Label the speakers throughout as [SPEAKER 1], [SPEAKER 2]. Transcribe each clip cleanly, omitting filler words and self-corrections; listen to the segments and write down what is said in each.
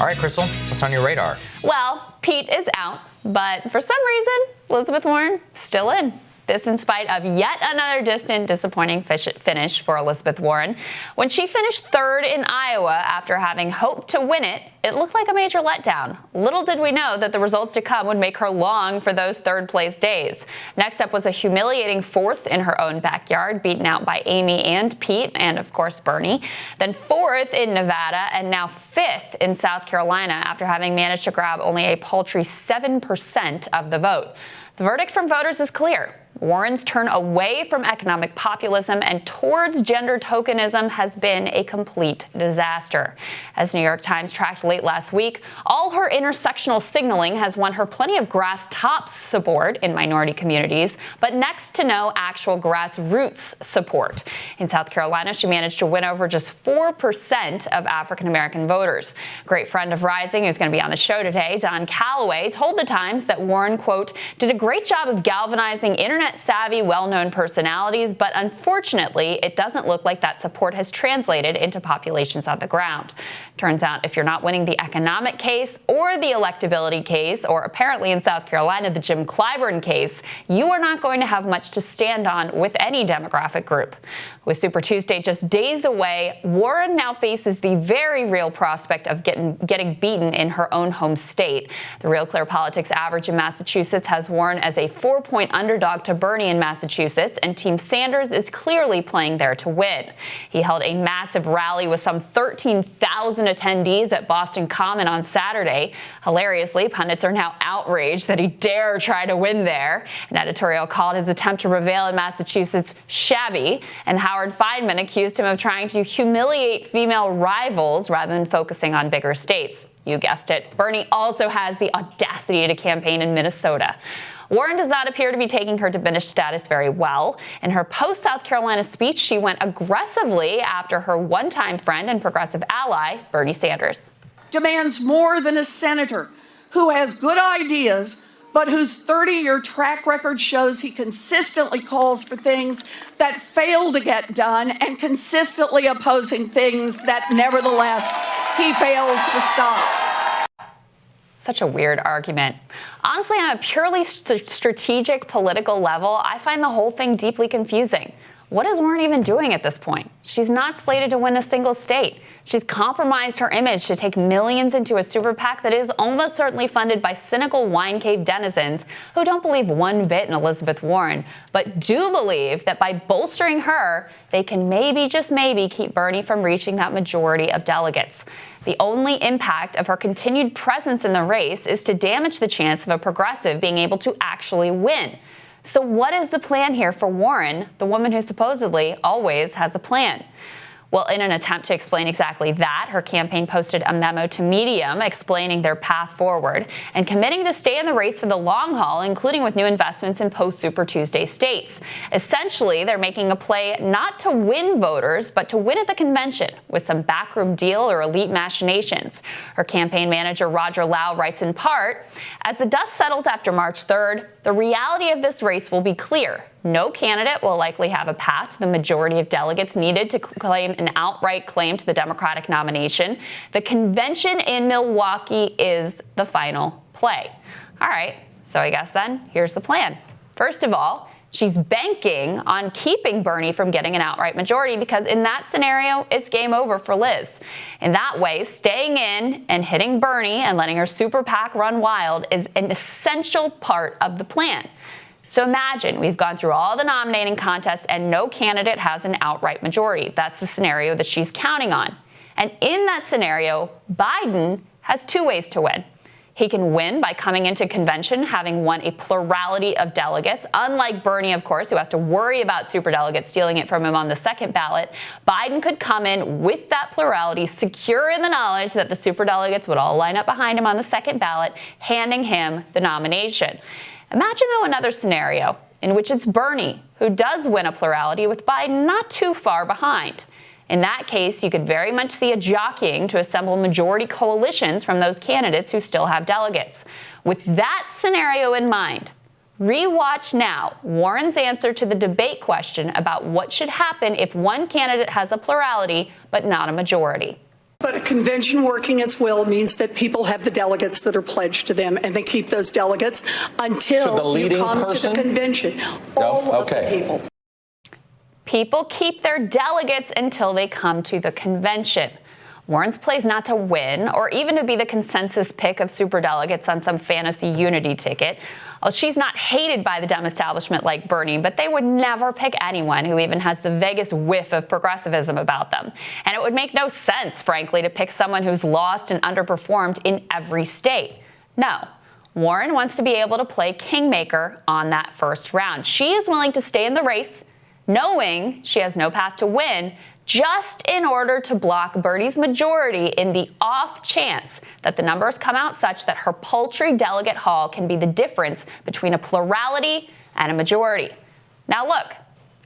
[SPEAKER 1] All right, Krystal, what's on your radar?
[SPEAKER 2] Well, Pete is out, but for some reason, Elizabeth Warren still in. This in spite of yet another distant, disappointing finish for Elizabeth Warren. When she finished third in Iowa after having hoped to win it, it looked like a major letdown. Little did we know that the results to come would make her long for those third-place days. Next up was a humiliating fourth in her own backyard, beaten out by Amy and Pete, and of course Bernie. Then fourth in Nevada, and now fifth in South Carolina after having managed to grab only a paltry 7% of the vote. The verdict from voters is clear. Warren's turn away from economic populism and towards gender tokenism has been a complete disaster. As New York Times tracked late last week, all her intersectional signaling has won her plenty of grass tops support in minority communities, but next to no actual grassroots support. In South Carolina, she managed to win over just 4% of African-American voters. Great friend of Rising, who's going to be on the show today, Don Calloway, told the Times that Warren, quote, did a great job of galvanizing internet-savvy, well-known personalities, but unfortunately, it doesn't look like that support has translated into populations on the ground. Turns out if you're not winning the economic case or the electability case, or apparently in South Carolina, the Jim Clyburn case, you are not going to have much to stand on with any demographic group. With Super Tuesday just days away, Warren now faces the very real prospect of getting beaten in her own home state. The Real Clear Politics average in Massachusetts has Warren as a 4-point underdog to Bernie in Massachusetts, and Team Sanders is clearly playing there to win. He held a massive rally with some 13,000 attendees at Boston Common on Saturday. Hilariously, pundits are now outraged that he dare try to win there. An editorial called his attempt to prevail in Massachusetts shabby, and Howard Feynman accused him of trying to humiliate female rivals rather than focusing on bigger states. You guessed it. Bernie also has the audacity to campaign in Minnesota. Warren does not appear to be taking her diminished status very well. In her post-South Carolina speech, she went aggressively after her one-time friend and progressive ally, Bernie Sanders.
[SPEAKER 3] Demands more than a senator who has good ideas, but whose 30-year track record shows he consistently calls for things that fail to get done and consistently opposing things that nevertheless he fails to stop.
[SPEAKER 2] Such a weird argument. Honestly, on a purely strategic political level, I find the whole thing deeply confusing. What is Warren even doing at this point? She's not slated to win a single state. She's compromised her image to take millions into a super PAC that is almost certainly funded by cynical wine cave denizens who don't believe one bit in Elizabeth Warren, but do believe that by bolstering her, they can maybe, just maybe, keep Bernie from reaching that majority of delegates. The only impact of her continued presence in the race is to damage the chance of a progressive being able to actually win. So what is the plan here for Warren, the woman who supposedly always has a plan? Well, in an attempt to explain exactly that, her campaign posted a memo to Medium explaining their path forward and committing to stay in the race for the long haul, including with new investments in post-Super Tuesday states. Essentially, they're making a play not to win voters, but to win at the convention with some backroom deal or elite machinations. Her campaign manager, Roger Lau, writes in part, as the dust settles after March 3rd, the reality of this race will be clear. No candidate will likely have a path to the majority of delegates needed to claim an outright claim to the Democratic nomination. The convention in Milwaukee is the final play. All right, so I guess then here's the plan. First of all, she's banking on keeping Bernie from getting an outright majority because in that scenario, it's game over for Liz. In that way, staying in and hitting Bernie and letting her super PAC run wild is an essential part of the plan. So imagine we've gone through all the nominating contests and no candidate has an outright majority. That's the scenario that she's counting on. And in that scenario, Biden has two ways to win. He can win by coming into convention having won a plurality of delegates. Unlike Bernie, of course, who has to worry about superdelegates stealing it from him on the second ballot, Biden could come in with that plurality, secure in the knowledge that the superdelegates would all line up behind him on the second ballot, handing him the nomination. Imagine, though, another scenario in which it's Bernie who does win a plurality with Biden not too far behind. In that case, you could very much see a jockeying to assemble majority coalitions from those candidates who still have delegates. With that scenario in mind, rewatch now Warren's answer to the debate question about what should happen if one candidate has a plurality but not a majority.
[SPEAKER 3] But a convention working its will means that people have the delegates that are pledged to them, and they keep those delegates until you come to the convention. All of the people.
[SPEAKER 2] People keep their delegates until they come to the convention. Warren's play is not to win or even to be the consensus pick of superdelegates on some fantasy unity ticket. Well, she's not hated by the Dem establishment like Bernie, but they would never pick anyone who even has the vaguest whiff of progressivism about them. And it would make no sense, frankly, to pick someone who's lost and underperformed in every state. No. Warren wants to be able to play kingmaker on that first round. She is willing to stay in the race, knowing she has no path to win, just in order to block Bernie's majority in the off chance that the numbers come out such that her paltry delegate haul can be the difference between a plurality and a majority. Now look,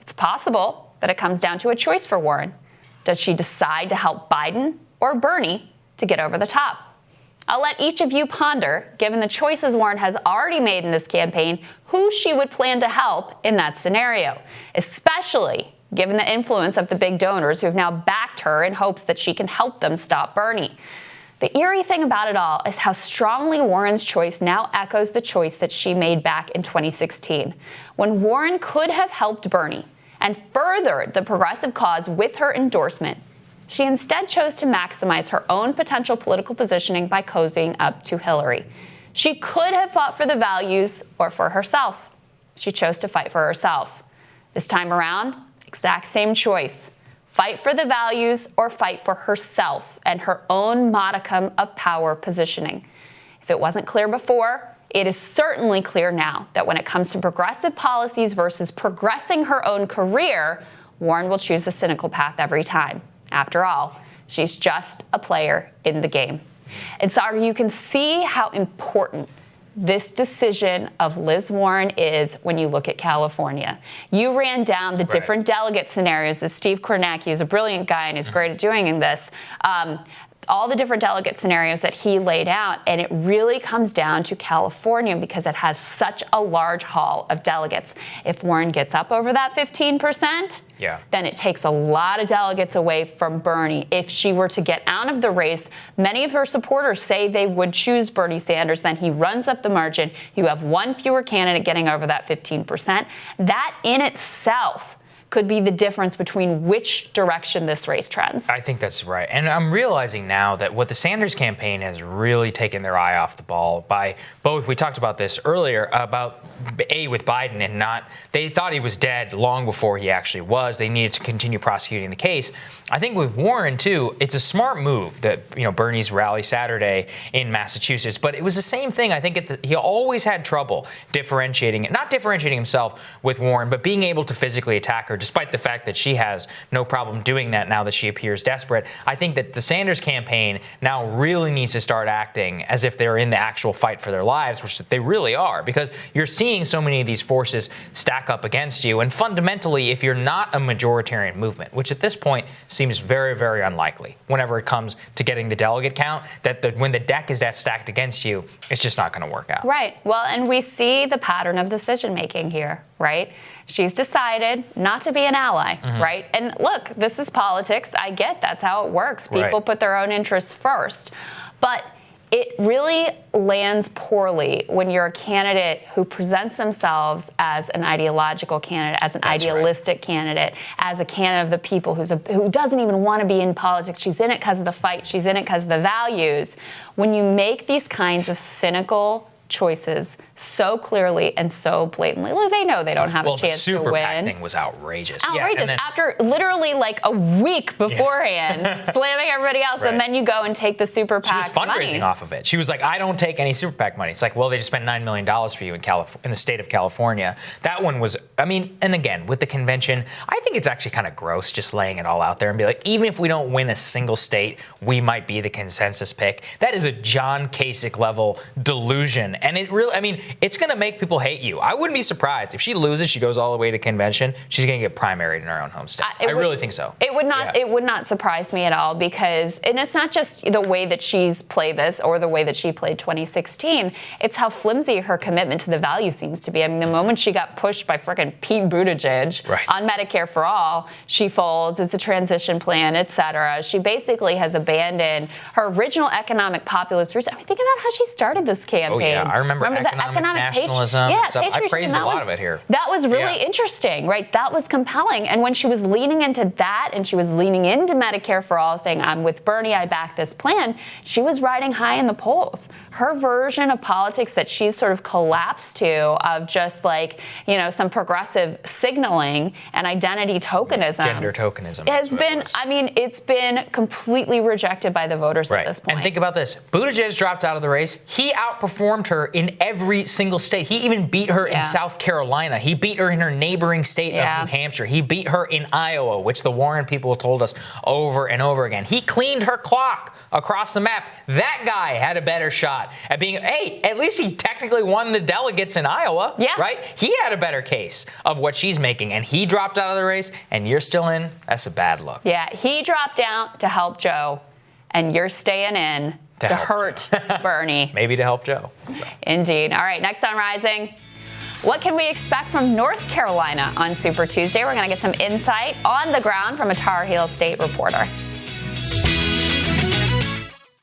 [SPEAKER 2] it's possible that it comes down to a choice for Warren. Does she decide to help Biden or Bernie to get over the top? I'll let each of you ponder, given the choices Warren has already made in this campaign, who she would plan to help in that scenario, especially given the influence of the big donors who've now backed her in hopes that she can help them stop Bernie. The eerie thing about it all is how strongly Warren's choice now echoes the choice that she made back in 2016, when Warren could have helped Bernie and furthered the progressive cause with her endorsement. She instead chose to maximize her own potential political positioning by cozying up to Hillary. She could have fought for the values or for herself. She chose to fight for herself. This time around, exact same choice. Fight for the values or fight for herself and her own modicum of power positioning. If it wasn't clear before, it is certainly clear now that when it comes to progressive policies versus progressing her own career, Warren will choose the cynical path every time. After all, she's just a player in the game. And so you can see how important this decision of Liz Warren is when you look at California. You ran down the different delegate scenarios that Steve Kornacki is a brilliant guy and he's great at doing this. All the different delegate scenarios that he laid out, and it really comes down to California because it has such a large haul of delegates. If Warren gets up over that 15%, then it takes a lot of delegates away from Bernie. If she were to get out of the race, many of her supporters say they would choose Bernie Sanders. Then he runs up the margin. You have one fewer candidate getting over that 15%. That in itself could be the difference between which direction this race trends.
[SPEAKER 1] I think that's right. And I'm realizing now that what the Sanders campaign has really taken their eye off the ball by both, we talked about this earlier, about with Biden and not, they thought he was dead long before he actually was. They needed to continue prosecuting the case. I think with Warren, too, it's a smart move that, Bernie's rally Saturday in Massachusetts, but it was the same thing. I think he always had trouble not differentiating himself with Warren, but being able to physically attack her, despite the fact that she has no problem doing that now that she appears desperate. I think that the Sanders campaign now really needs to start acting as if they're in the actual fight for their lives, which they really are, because you're seeing so many of these forces stack up against you. And fundamentally, if you're not a majoritarian movement, which at this point seems very, very unlikely, whenever it comes to getting the delegate count, when the deck is that stacked against you, it's just not going to work out.
[SPEAKER 2] Right. Well, and we see the pattern of decision making here, right? She's decided not to be an ally, right? And look, this is politics. I get that's how it works. People put their own interests first. But it really lands poorly when you're a candidate who presents themselves as an ideological candidate, as an idealistic candidate, as a candidate of the people who doesn't even want to be in politics. She's in it because of the fight. She's in it because of the values. When you make these kinds of cynical choices so clearly and so blatantly, well, they know they don't have a chance to win.
[SPEAKER 1] The super PAC thing was outrageous.
[SPEAKER 2] Outrageous. After literally like a week beforehand, slamming everybody else, and then you go and take the super PAC
[SPEAKER 1] She was fundraising off of it. She was like, I don't take any super PAC money. It's like, well, they just spent $9 million for you in the state of California. That one was, and again, with the convention, I think it's actually kind of gross just laying it all out there and be like, even if we don't win a single state, we might be the consensus pick. That is a John Kasich level delusion. And it really, it's going to make people hate you. I wouldn't be surprised if she loses, she goes all the way to convention, she's going to get primaried in her own home state. I really think so.
[SPEAKER 2] It would not.
[SPEAKER 1] Yeah.
[SPEAKER 2] It would not surprise me at all because, and it's not just the way that she's played this or the way that she played 2016. It's how flimsy her commitment to the value seems to be. I mean, the moment she got pushed by frickin' Pete Buttigieg on Medicare for all, she folds. It's a transition plan, et cetera. She basically has abandoned her original economic populist roots. I mean, think about how she started this campaign.
[SPEAKER 1] Oh, yeah. I remember
[SPEAKER 2] the economic
[SPEAKER 1] nationalism.
[SPEAKER 2] Yeah,
[SPEAKER 1] I praised a lot of it here.
[SPEAKER 2] That was really interesting, right? That was compelling. And when she was leaning into that and she was leaning into Medicare for all, saying, I'm with Bernie, I back this plan, she was riding high in the polls. Her version of politics that she's sort of collapsed to of just like, some progressive signaling and identity tokenism.
[SPEAKER 1] Gender tokenism.
[SPEAKER 2] Has been, it's been completely rejected by the voters at this point.
[SPEAKER 1] And think about this. Buttigieg dropped out of the race. He outperformed her in every single state. He even beat her in South Carolina. He beat her in her neighboring state of New Hampshire. He beat her in Iowa, which the Warren people told us over and over again. He cleaned her clock across the map. That guy had a better shot at being, hey, at least he technically won the delegates in Iowa, right? He had a better case of what she's making, and he dropped out of the race, and you're still in. That's a bad look.
[SPEAKER 2] Yeah, he dropped out to help Joe, and you're staying in to hurt Bernie.
[SPEAKER 1] Maybe to help Joe. So.
[SPEAKER 2] Indeed. All right, next on Rising. What can we expect from North Carolina on Super Tuesday? We're going to get some insight on the ground from a Tar Heel State reporter.